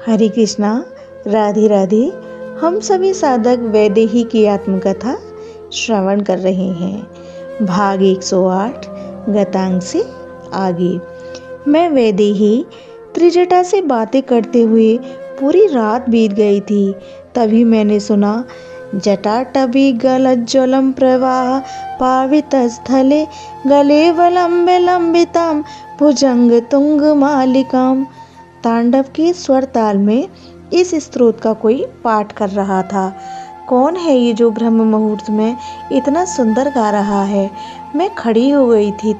हरे कृष्णा, राधे राधे। हम सभी साधक वैदेही की आत्मकथा श्रवण कर रहे हैं। भाग 108 गतांग से आगे। मैं वैदेही त्रिजटा से बातें करते हुए पूरी रात बीत गई थी। तभी मैंने सुना, जटाटवी गलज्ज्वलं प्रवाह पावितस्थले गले वलंबे लंबिताम भुजंग तुंग मालिकाम। तांडव के स्वर ताल में इस स्तोत्र का कोई पाठ कर रहा था। कौन है ये जो ब्रह्म मुहूर्त में इतना सुंदर गा रहा है? मैं खड़ी हो गई थी,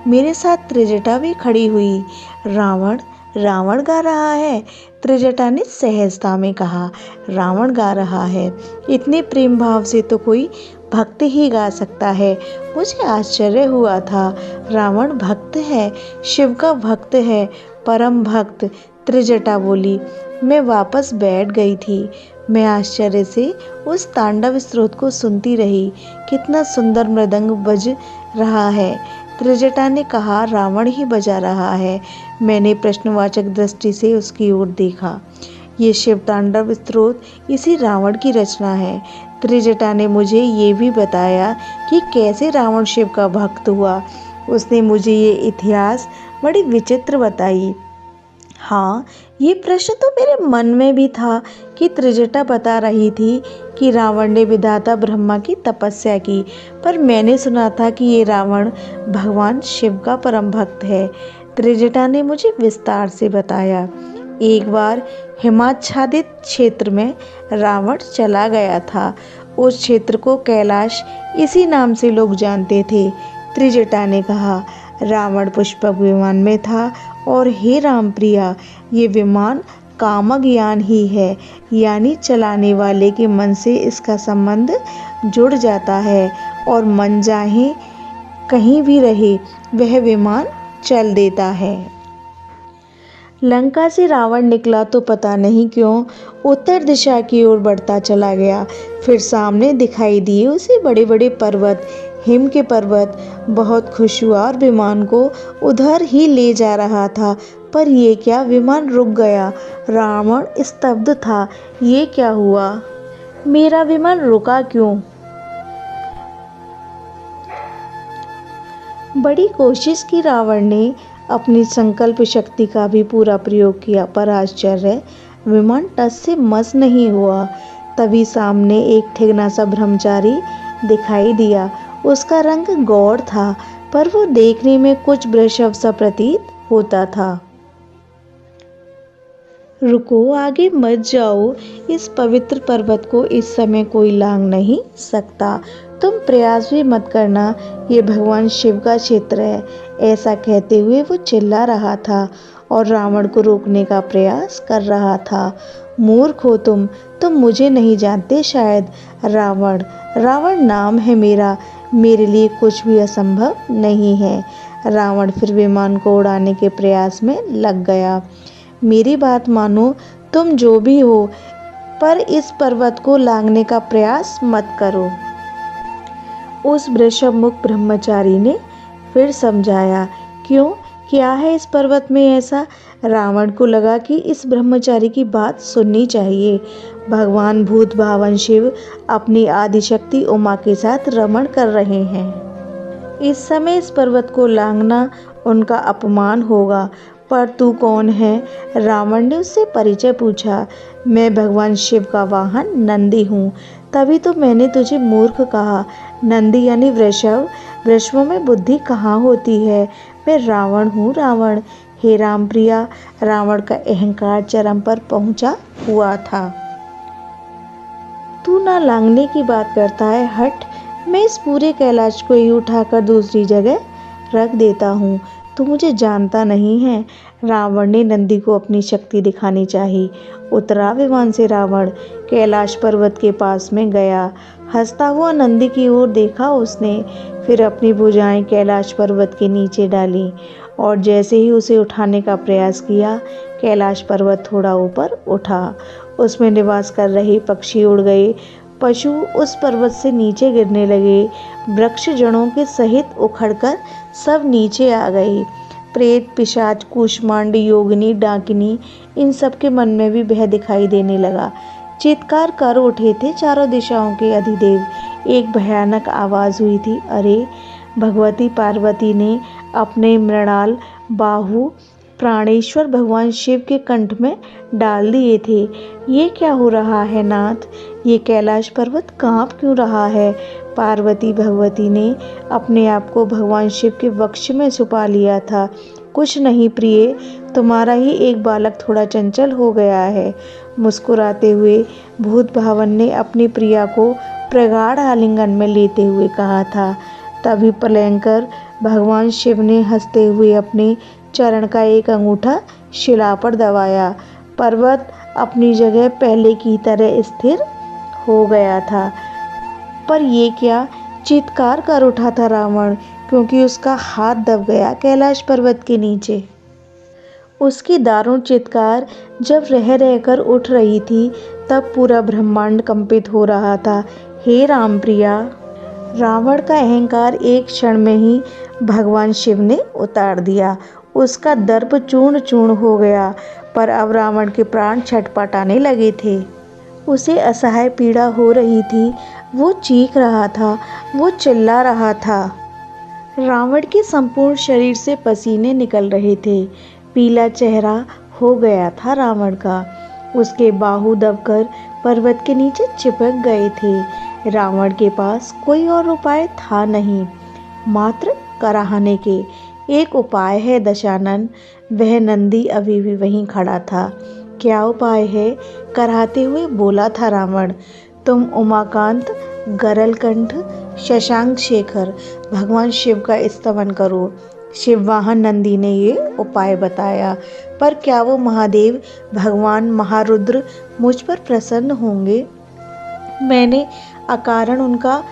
मेरे साथ त्रिजटा भी खड़ी हुई। रावण रावण गा रहा है, त्रिजटा ने सहजता में कहा। रावण गा रहा है, इतने प्रेम भाव से तो कोई भक्त ही गा सकता है। मुझे आश्चर्य हुआ था। रावण भक्त है, शिव का भक्त है, परम भक्त। त्रिजटा बोली। मैं वापस बैठ गई थी। मैं आश्चर्य से उस तांडव स्तोत्र को सुनती रही। कितना सुंदर मृदंग बज रहा है। त्रिजटा ने कहा, रावण ही बजा रहा है। मैंने प्रश्नवाचक दृष्टि से उसकी ओर देखा। ये शिव तांडव स्तोत्र इसी रावण की रचना है। त्रिजटा ने मुझे ये भी बताया कि कैसे रावण शिव का भक्त हुआ। उसने मुझे ये इतिहास बड़ी विचित्र बताई। हाँ, ये प्रश्न तो मेरे मन में भी था कि त्रिजटा बता रही थी कि रावण ने विधाता ब्रह्मा की तपस्या की, पर मैंने सुना था कि ये रावण भगवान शिव का परम भक्त है। त्रिजटा ने मुझे विस्तार से बताया। एक बार हिमाच्छादित क्षेत्र में रावण चला गया था। उस क्षेत्र को कैलाश इसी नाम से लोग जानते थे। त्रिजटा ने कहा, रावण पुष्पक विमान में था और हे राम प्रिया, ये विमान कामज्ञान ही है, यानी चलाने वाले के मन से इसका संबंध जुड़ जाता है और मन चाहे कहीं भी रहे वह विमान चल देता है। लंका से रावण निकला तो पता नहीं क्यों उत्तर दिशा की ओर बढ़ता चला गया। फिर सामने दिखाई दिए उसे बड़े बड़े पर्वत, हिम के पर्वत। बहुत खुश हुआ और विमान को उधर ही ले जा रहा था। पर ये क्या, विमान रुक गया। रावण स्तब्ध था। ये क्या हुआ? मेरा विमान रुका क्यों? बड़ी कोशिश की रावण ने, अपनी संकल्प शक्ति का भी पूरा प्रयोग किया, पर आश्चर्य, विमान टस से मस नहीं हुआ। तभी सामने एक ठिगना सा ब्रह्मचारी दिखाई दिया। उसका रंग गौर था, पर वो देखने में कुछ वृषभ सा प्रतीत होता था। रुको, आगे मत जाओ, इस पवित्र पर्वत को इस समय कोई लांघ नहीं सकता। तुम प्रयास भी मत करना, ये भगवान शिव का क्षेत्र है। ऐसा कहते हुए वो चिल्ला रहा था और रावण को रोकने का प्रयास कर रहा था। मूर्ख हो तुम मुझे नहीं जानते शायद। रावण रावण नाम है मेरा, मेरे लिए कुछ भी असंभव नहीं है। रावण फिर विमान को उड़ाने के प्रयास में लग गया। मेरी बात मानो, तुम जो भी हो, पर इस पर्वत को लांघने का प्रयास मत करो। उस वृषभ मुख ब्रह्मचारी ने फिर समझाया। क्यों, क्या है इस पर्वत में ऐसा? रावण को लगा कि इस ब्रह्मचारी की बात सुननी चाहिए। भगवान भूत भावन शिव अपनी आदिशक्ति उमा के साथ रमण कर रहे हैं। इस समय इस पर्वत को लांघना उनका अपमान होगा। पर तू कौन है? रावण ने उससे परिचय पूछा। मैं भगवान शिव का वाहन नंदी हूँ। तभी तो मैंने तुझे मूर्ख कहा। नंदी यानी वृषभ। वृषभों में बुद्धि कहाँ होती है? मैं रावण हूँ, रावण। हे राम प्रिया, रावण का अहंकार चरम पर पहुँचा हुआ था। तू ना लांघने की बात करता है, हट। मैं इस पूरे कैलाश को ही उठाकर दूसरी जगह रख देता हूँ। तू मुझे जानता नहीं है। रावण ने नंदी को अपनी शक्ति दिखानी चाहिए। उतरा विमान से रावण, कैलाश पर्वत के पास में गया। हंसता हुआ नंदी की ओर देखा उसने। फिर अपनी भुजाएं कैलाश पर्वत के नीचे डाली और जैसे ही उसे उठाने का प्रयास किया, कैलाश पर्वत थोड़ा ऊपर उठा। उसमें निवास कर रहे पक्षी उड़ गए। पशु उस पर्वत से नीचे गिरने लगे। वृक्ष जड़ों के सहित उखड़कर सब नीचे आ गए। प्रेत, पिशाच, कूष्मांड, योगिनी, डाकिनी, इन सब के मन में भी भय दिखाई देने लगा। चित्कार कर उठे थे चारों दिशाओं के अधिदेव। एक भयानक आवाज़ हुई थी, अरे! भगवती पार्वती ने अपने मृणाल बाहु प्राणेश्वर भगवान शिव के कंठ में डाल दिए थे। ये क्या हो रहा है नाथ? ये कैलाश पर्वत कांप क्यों रहा है? पार्वती भगवती ने अपने आप को भगवान शिव के वक्ष में छुपा लिया था। कुछ नहीं प्रिय, तुम्हारा ही एक बालक थोड़ा चंचल हो गया है। मुस्कुराते हुए भूत भावन ने अपनी प्रिया को प्रगाढ़ आलिंगन में लेते हुए कहा था। तभी प्रलयंकर भगवान शिव ने हंसते हुए अपने चरण का एक अंगूठा शिला पर दबाया। पर्वत अपनी जगह पहले की तरह स्थिर हो गया था। पर ये क्या? चित्कार कर उठा था रावण, क्योंकि उसका हाथ दब गया कैलाश पर्वत के नीचे। उसकी दारुण चित्कार जब रह रहकर उठ रही थी, तब पूरा ब्रह्मांड कंपित हो रहा था। हे राम प्रिया! रावण का अहंकार एक क्षण में ही भगवान शिव ने उतार दिया। उसका दर्प चूर्ण चूर्ण हो गया, पर अब रावण के प्राण छटपटाने लगे थे। उसे असहाय पीड़ा हो रही थी। वो चीख रहा था, वो चिल्ला रहा था। रावण के संपूर्ण शरीर से पसीने निकल रहे थे। पीला चेहरा हो गया था रावण का। उसके बाहु दबकर पर्वत के नीचे चिपक गए थे। रावण के पास कोई और उपाय था नहीं, मात्र कराहने के। एक उपाय है दशानन। वह नंदी अभी भी वहीं खड़ा था। क्या उपाय है? कराहते हुए बोला था रावण। तुम उमाकांत, गरलकंठ, शशांक शेखर भगवान शिव का स्तवन करो। शिववाहन नंदी ने ये उपाय बताया। पर क्या वो महादेव भगवान महारुद्र मुझ पर प्रसन्न होंगे? मैंने अकारण उनका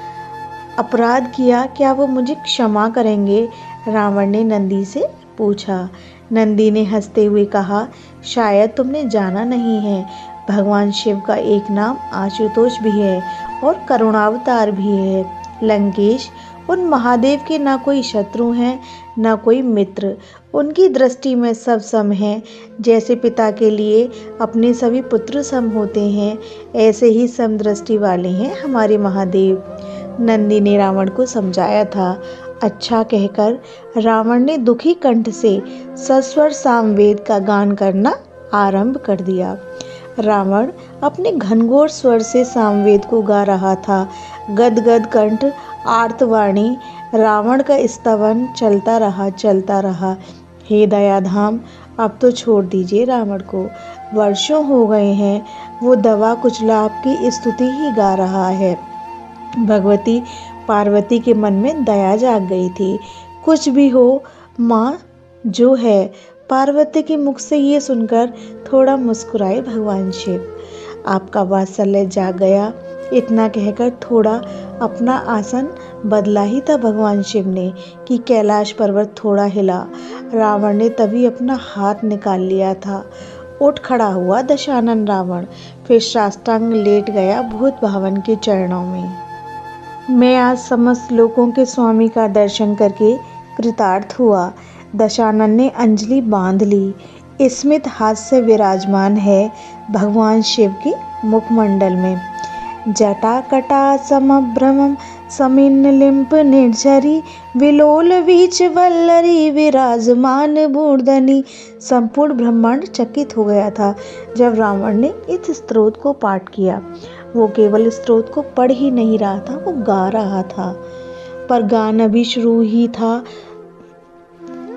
अपराध किया, क्या वो मुझे क्षमा करेंगे? रावण ने नंदी से पूछा। नंदी ने हंसते हुए कहा, शायद तुमने जाना नहीं है, भगवान शिव का एक नाम आशुतोष भी है और करुणावतार भी है। लंकेश, उन महादेव के ना कोई शत्रु हैं, ना कोई मित्र। उनकी दृष्टि में सब सम हैं। जैसे पिता के लिए अपने सभी पुत्र सम होते हैं, ऐसे ही समदृष्टि वाले हैं हमारे महादेव। नंदी ने रावण को समझाया था। अच्छा कहकर रावण ने दुखी कंठ से सस्वर सामवेद का गान करना आरंभ कर दिया। रावण अपने घनघोर स्वर से सामवेद को गा रहा था। गदगद कंठ, आर्तवाणी, रावण का स्तवन चलता रहा। हे दयाधाम, अब तो छोड़ दीजिए रावण को। वर्षों हो गए हैं वो दवा कुचला आपकी स्तुति ही गा रहा है। भगवती पार्वती के मन में दया जाग गई थी। कुछ भी हो माँ, जो है। पार्वती के मुख से ये सुनकर थोड़ा मुस्कुराए भगवान शिव। आपका वात्सल्य जाग गया, इतना कहकर थोड़ा अपना आसन बदला ही था भगवान शिव ने कि कैलाश पर्वत थोड़ा हिला। रावण ने तभी अपना हाथ निकाल लिया था। उठ खड़ा हुआ दशानन रावण, फिर साष्टांग लेट गया भूत भावन के चरणों में। मैं आज समस्त लोकों के स्वामी का दर्शन करके कृतार्थ हुआ। दशानन ने अंजलि बांध ली। स्मित हास्य विराजमान है भगवान शिव के मुखमंडल में। जटाकटा समभ्रमं समिन्नलिम्प निर्झरी विलोल वीच वल्लरी विराजमान मूर्धनि। संपूर्ण ब्रह्मांड चकित हो गया था जब रावण ने इस स्तोत्र को पाठ किया। वो केवल स्तोत्र को पढ़ ही नहीं रहा था, वो गा रहा था। पर गान अभी शुरू ही था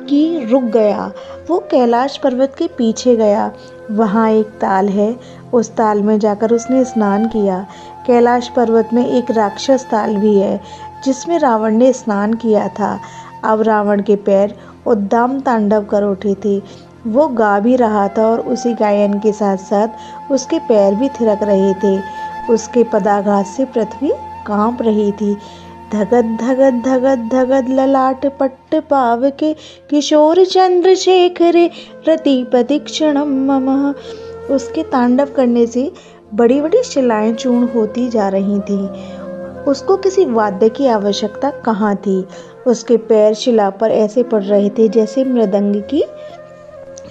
कि रुक गया। वो कैलाश पर्वत के पीछे गया। वहाँ एक ताल है, उस ताल में जाकर उसने स्नान किया। कैलाश पर्वत में एक राक्षस ताल भी है जिसमें रावण ने स्नान किया था। अब रावण के पैर उद्दाम तांडव कर उठे थे। वो गा भी रहा था और उसी गायन के साथ साथ उसके पैर भी थिरक रहे थे। उसके पदाघात से पृथ्वी कांप रही थी। धगद धगद धगद धगद ललाट पट्ट पाव के किशोर चंद्रशेखरे रतिपति क्षणम मम। उसके तांडव करने से बड़ी बड़ी शिलाएं चूर्ण होती जा रही थीं। उसको किसी वाद्य की आवश्यकता कहाँ थी। उसके पैर शिला पर ऐसे पड़ रहे थे जैसे मृदंग की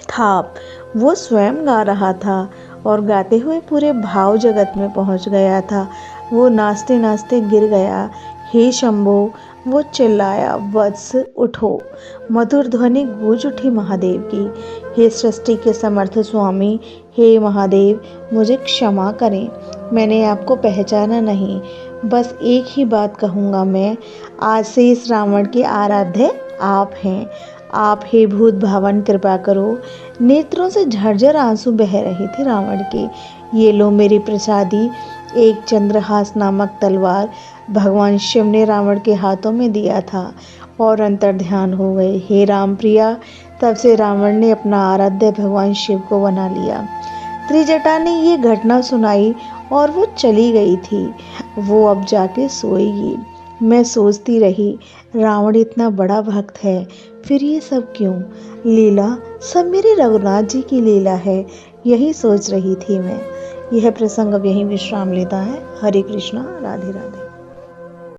थाप। वो स्वयं गा रहा था और गाते हुए पूरे भाव जगत में पहुंच गया था। वो नाचते नाचते गिर गया। हे शंभो, वो चिल्लाया, वत्स उठो। मधुर ध्वनि गूंज उठी महादेव की। हे सृष्टि के समर्थ स्वामी, हे महादेव, मुझे क्षमा करें, मैंने आपको पहचाना नहीं। बस एक ही बात कहूँगा मैं, आज से इस रावण के आराध्य आप हैं। आप हे भूत भावन कृपा करो। नेत्रों से झरझर आंसू बह रहे थे रावण के। ये लो मेरी प्रसादी, एक चंद्रहास नामक तलवार भगवान शिव ने रावण के हाथों में दिया था और अंतर्ध्यान हो गए। हे राम प्रिया, तब से रावण ने अपना आराध्य भगवान शिव को बना लिया। त्रिजटा ने ये घटना सुनाई और वो चली गई थी। वो अब जाके सोएगी। मैं सोचती रही, रावण इतना बड़ा भक्त है, फिर ये सब क्यों? लीला सब मेरे रघुनाथ जी की लीला है, यही सोच रही थी मैं। यह प्रसंग अब यहीं विश्राम लेता है। हरे कृष्णा, राधे राधे।